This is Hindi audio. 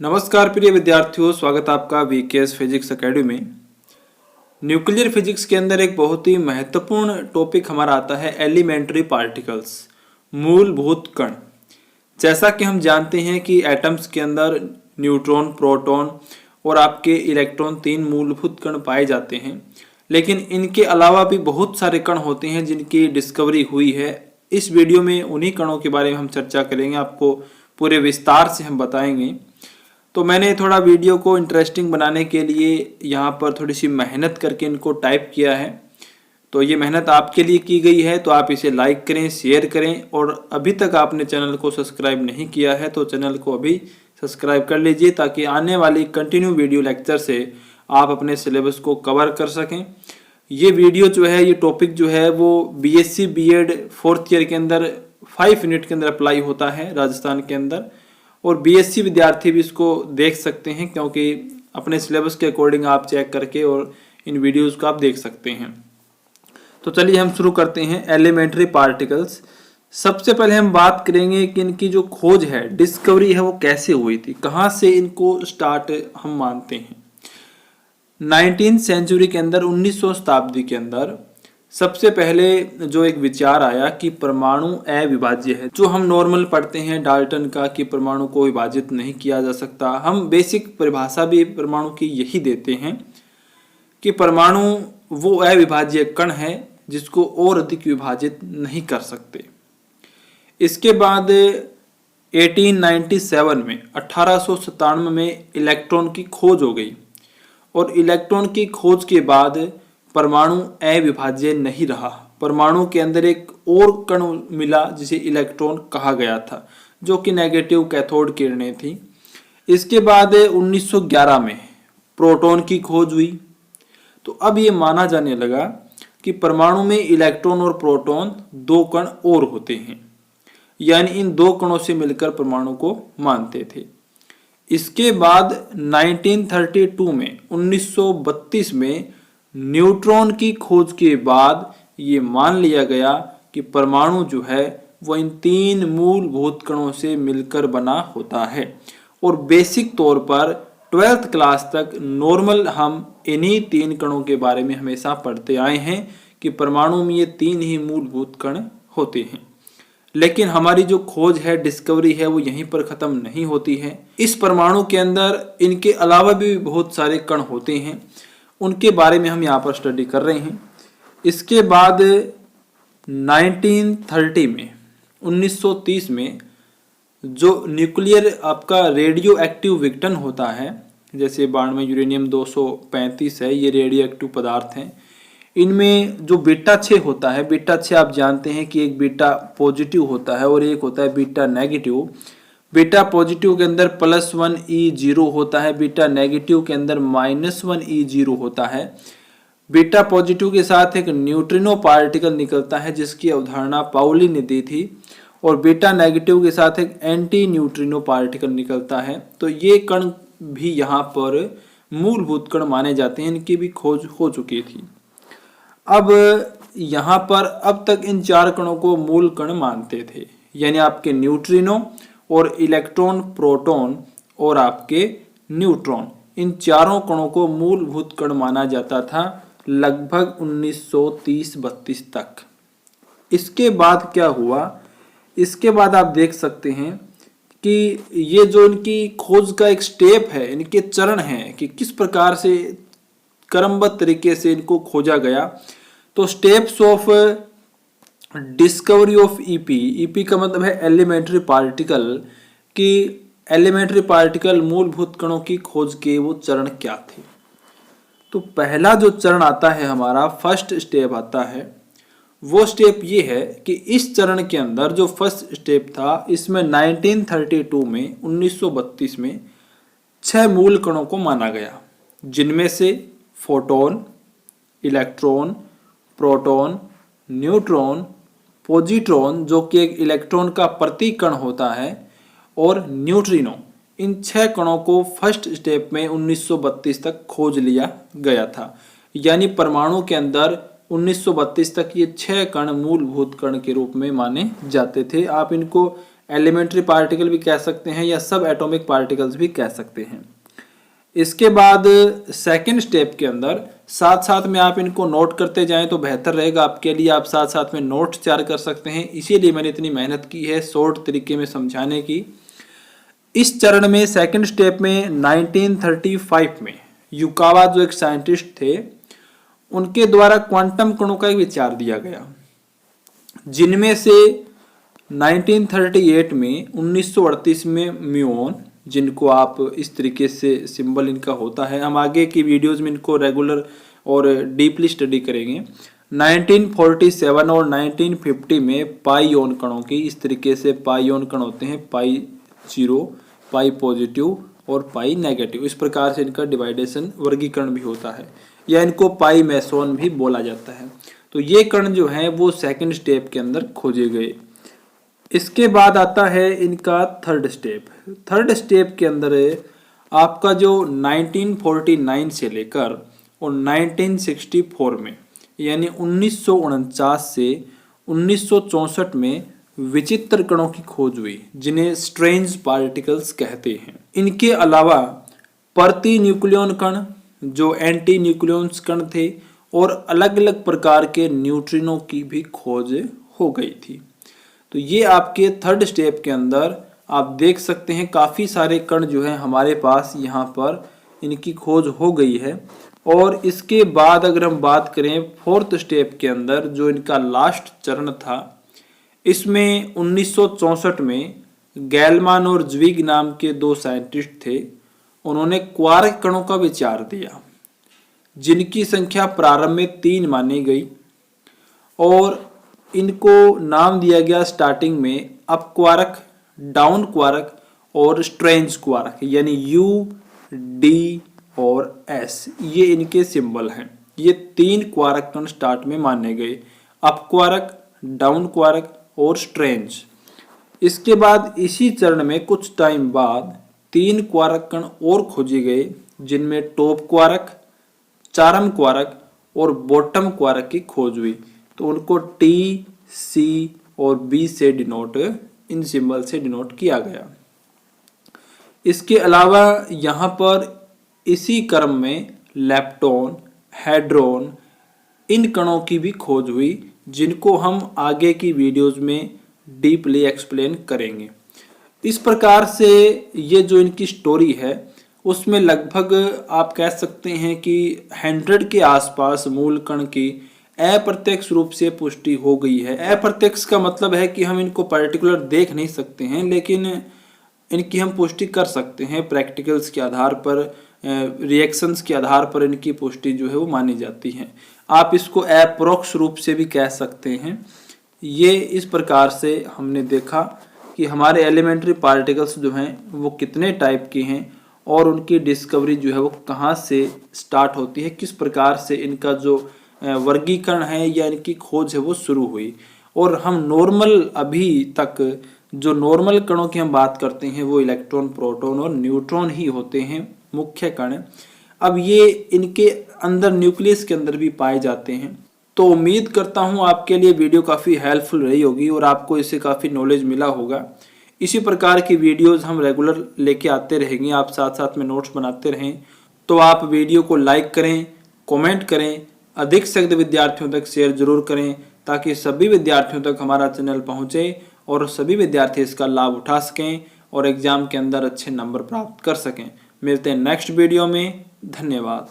नमस्कार प्रिय विद्यार्थियों, स्वागत आपका वीकेएस फिजिक्स एकेडमी में। न्यूक्लियर फिजिक्स के अंदर एक बहुत ही महत्वपूर्ण टॉपिक हमारा आता है एलिमेंट्री पार्टिकल्स, मूलभूत कण। जैसा कि हम जानते हैं कि एटम्स के अंदर न्यूट्रॉन, प्रोटॉन और आपके इलेक्ट्रॉन तीन मूलभूत कण पाए जाते हैं, लेकिन इनके अलावा भी बहुत सारे कण होते हैं जिनकी डिस्कवरी हुई है। इस वीडियो में उन्हीं कणों के बारे में हम चर्चा करेंगे, आपको पूरे विस्तार से हम बताएंगे। तो मैंने थोड़ा वीडियो को इंटरेस्टिंग बनाने के लिए यहाँ पर थोड़ी सी मेहनत करके इनको टाइप किया है। तो ये मेहनत आपके लिए की गई है, तो आप इसे लाइक करें, शेयर करें, और अभी तक आपने चैनल को सब्सक्राइब नहीं किया है तो चैनल को अभी सब्सक्राइब कर लीजिए, ताकि आने वाली कंटिन्यू वीडियो लेक्चर से आप अपने सिलेबस को कवर कर सकें। ये वीडियो जो है, ये टॉपिक जो है वो बीएससी बीएड 4th ईयर के अंदर 5 यूनिट के अंदर अप्लाई होता है राजस्थान के अंदर, और बीएससी विद्यार्थी भी इसको देख सकते हैं, क्योंकि अपने सिलेबस के अकॉर्डिंग आप चेक करके और इन वीडियोस को आप देख सकते हैं। तो चलिए हम शुरू करते हैं एलिमेंट्री पार्टिकल्स। सबसे पहले हम बात करेंगे कि इनकी जो खोज है, डिस्कवरी है, वो कैसे हुई थी, कहाँ से इनको स्टार्ट हम मानते हैं। 19th सेंचुरी के अंदर, 1900 शताब्दी के अंदर सबसे पहले जो एक विचार आया कि परमाणु अविभाज्य है। जो हम नॉर्मल पढ़ते हैं डाल्टन का कि परमाणु को विभाजित नहीं किया जा सकता, हम बेसिक परिभाषा भी परमाणु की यही देते हैं कि परमाणु वो अविभाज्य कण है जिसको और अधिक विभाजित नहीं कर सकते। इसके बाद 1897 में 1897 में इलेक्ट्रॉन की खोज हो गई, और इलेक्ट्रॉन की खोज के बाद परमाणु अविभाज्य नहीं रहा। परमाणु के अंदर एक और कण मिला जिसे इलेक्ट्रॉन कहा गया था, जो कि नेगेटिव कैथोड किरणें थी। इसके बाद 1911 में प्रोटॉन की खोज हुई। तो अब ये माना जाने लगा कि परमाणु में इलेक्ट्रॉन और प्रोटॉन दो कण और होते हैं, यानी इन दो कणों से मिलकर परमाणु को मानते थे। इसके बाद 1932 में 1932 में न्यूट्रॉन की खोज के बाद ये मान लिया गया कि परमाणु जो है वो इन तीन मूलभूत कणों से मिलकर बना होता है। और बेसिक तौर पर 12th क्लास तक नॉर्मल हम इन्हीं तीन कणों के बारे में हमेशा पढ़ते आए हैं कि परमाणु में ये तीन ही मूलभूत कण होते हैं। लेकिन हमारी जो खोज है, डिस्कवरी है, वो यहीं पर ख़त्म नहीं होती है। इस परमाणु के अंदर इनके अलावा भी बहुत सारे कण होते हैं, उनके बारे में हम यहाँ पर स्टडी कर रहे हैं। इसके बाद 1930 में 1930 में जो न्यूक्लियर आपका रेडियो एक्टिव विघटन होता है, जैसे 92 यूरेनियम 235 है, ये रेडियो एक्टिव पदार्थ हैं। इनमें जो बीटा 6 होता है, बीटा 6 आप जानते हैं कि एक बीटा पॉजिटिव होता है और एक होता है बीटा नेगेटिव। बीटा पॉजिटिव के अंदर +1 E0 होता है, बीटा नेगेटिव के अंदर -1 E0 होता है। बीटा पॉजिटिव के साथ एक न्यूट्रिनो पार्टिकल निकलता है जिसकी अवधारणा पाउली ने दी थी, और बीटा नेगेटिव के साथ एक एंटी न्यूट्रिनो पार्टिकल निकलता है। तो ये कण भी यहाँ पर मूलभूत कण माने जाते हैं, इनकी भी खोज हो चुकी थी। अब यहाँ पर अब तक इन चार कणों को मूल कण मानते थे, यानी आपके न्यूट्रिनो और इलेक्ट्रॉन, प्रोटॉन और आपके न्यूट्रॉन, इन चारों कणों को मूलभूत कण माना जाता था लगभग 1930-32 तक। इसके बाद क्या हुआ, इसके बाद आप देख सकते हैं कि ये जो इनकी खोज का एक स्टेप है, इनके चरण हैं कि किस प्रकार से क्रमबद्ध तरीके से इनको खोजा गया। तो steps of discovery of EP, EP का मतलब है एलिमेंट्री पार्टिकल, कि एलिमेंट्री पार्टिकल मूलभूत कणों की खोज के वो चरण क्या थे। तो पहला जो चरण आता है हमारा, फर्स्ट स्टेप आता है, वो स्टेप ये है कि इस चरण के अंदर जो फर्स्ट स्टेप था, इसमें 1932 में 1932 में 6 मूल कणों को माना गया, जिनमें से photon, electron, proton, neutron, positron जो कि एक इलेक्ट्रॉन का प्रतिकण होता है, और न्यूट्रिनो, इन 6 कणों को फर्स्ट स्टेप में 1932 तक खोज लिया गया था। यानी परमाणु के अंदर 1932 तक ये 6 कण मूलभूत कण के रूप में माने जाते थे। आप इनको एलिमेंट्री पार्टिकल भी कह सकते हैं या सब एटॉमिक पार्टिकल्स भी कह सकते हैं। इसके बाद सेकंड स्टेप के अंदर साथ साथ में आप इनको नोट करते जाएं तो बेहतर रहेगा आपके लिए। आप साथ साथ में नोट्स तैयार कर सकते हैं, इसीलिए मैंने इतनी मेहनत की है शॉर्ट तरीके में समझाने की। इस चरण में सेकंड स्टेप में 1935 में युकावा जो एक साइंटिस्ट थे उनके द्वारा क्वांटम कणों का एक विचार दिया गया, जिनमें से 1938 में 1938 में म्यूऑन, जिनको आप इस तरीके से सिंबल इनका होता है, हम आगे की वीडियोस में इनको रेगुलर और डीपली स्टडी करेंगे। 1947 और 1950 में पाई-ऑन कणों की इस तरीके से पाई-ऑन कण होते हैं, पाई 0, पाई पॉजिटिव और पाई नेगेटिव, इस प्रकार से इनका डिवाइडेशन वर्गीकरण भी होता है, या इनको पाई मेसोन भी बोला जाता है। तो ये कण जो हैं वो सेकंड स्टेप के अंदर खोजे गए। इसके बाद आता है इनका थर्ड स्टेप। थर्ड स्टेप के अंदर आपका जो 1949 से लेकर और 1964 में यानी 1949 से 1964 में विचित्र कणों की खोज हुई, जिन्हें स्ट्रेंज पार्टिकल्स कहते हैं। इनके अलावा प्रति न्यूक्लियन कण जो एंटी न्यूक्लियन कण थे और अलग अलग प्रकार के न्यूट्रिनो की भी खोज हो गई थी। तो ये आपके थर्ड स्टेप के अंदर आप देख सकते हैं काफ़ी सारे कण जो है हमारे पास यहाँ पर इनकी खोज हो गई है। और इसके बाद अगर हम बात करें फोर्थ स्टेप के अंदर जो इनका लास्ट चरण था, इसमें 1964 में गैलमान और ज्विग नाम के दो साइंटिस्ट थे, उन्होंने क्वार्क कणों का विचार दिया, जिनकी संख्या प्रारंभ में 3 मानी गई और इनको नाम दिया गया स्टार्टिंग में अप क्वार्क, डाउन क्वार्क और स्ट्रेंज क्वार्क, यानी U, D और S, ये इनके सिंबल हैं। ये 3 क्वार्क कण स्टार्ट में माने गए, अप क्वार्क, डाउन क्वार्क और स्ट्रेंज। इसके बाद इसी चरण में कुछ टाइम बाद 3 क्वार्क कण और खोजे गए, जिनमें टॉप क्वार्क, चारम क्वार्क और बॉटम क्वार्क की खोज हुई। तो उनको T, C और B से डिनोट, इन सिंबल से डिनोट किया गया। इसके अलावा यहाँ पर इसी क्रम में लेप्टॉन, हेड्रॉन, इन कणों की भी खोज हुई, जिनको हम आगे की वीडियोस में डीपली एक्सप्लेन करेंगे। इस प्रकार से ये जो इनकी स्टोरी है उसमें लगभग आप कह सकते हैं कि 100 के आसपास मूल कण की अप्रत्यक्ष रूप से पुष्टि हो गई है। अप्रत्यक्ष का मतलब है कि हम इनको पर्टिकुलर देख नहीं सकते हैं, लेकिन इनकी हम पुष्टि कर सकते हैं प्रैक्टिकल्स के आधार पर, रिएक्शंस के आधार पर इनकी पुष्टि जो है वो मानी जाती है। आप इसको अप्रोक्ष रूप से भी कह सकते हैं। ये इस प्रकार से हमने देखा कि हमारे एलिमेंट्री पार्टिकल्स जो हैं वो कितने टाइप के हैं और उनकी डिस्कवरी जो है वो कहाँ से स्टार्ट होती है, किस प्रकार से इनका जो वर्गीकरण है या इनकी खोज है वो शुरू हुई। और हम नॉर्मल अभी तक जो नॉर्मल कणों की हम बात करते हैं वो इलेक्ट्रॉन, प्रोटॉन और न्यूट्रॉन ही होते हैं मुख्य कण। अब ये इनके अंदर न्यूक्लियस के अंदर भी पाए जाते हैं। तो उम्मीद करता हूँ आपके लिए वीडियो काफ़ी हेल्पफुल रही होगी और आपको इससे काफ़ी नॉलेज मिला होगा। इसी प्रकार की वीडियोस हम रेगुलर लेके आते रहेंगे, आप साथ साथ में नोट्स बनाते रहें। तो आप वीडियो को लाइक करें, कमेंट करें, अधिक से अधिक विद्यार्थियों तक शेयर जरूर करें, ताकि सभी विद्यार्थियों तक हमारा चैनल पहुँचे और सभी विद्यार्थी इसका लाभ उठा सकें और एग्जाम के अंदर अच्छे नंबर प्राप्त कर सकें। मिलते हैं नेक्स्ट वीडियो में। धन्यवाद।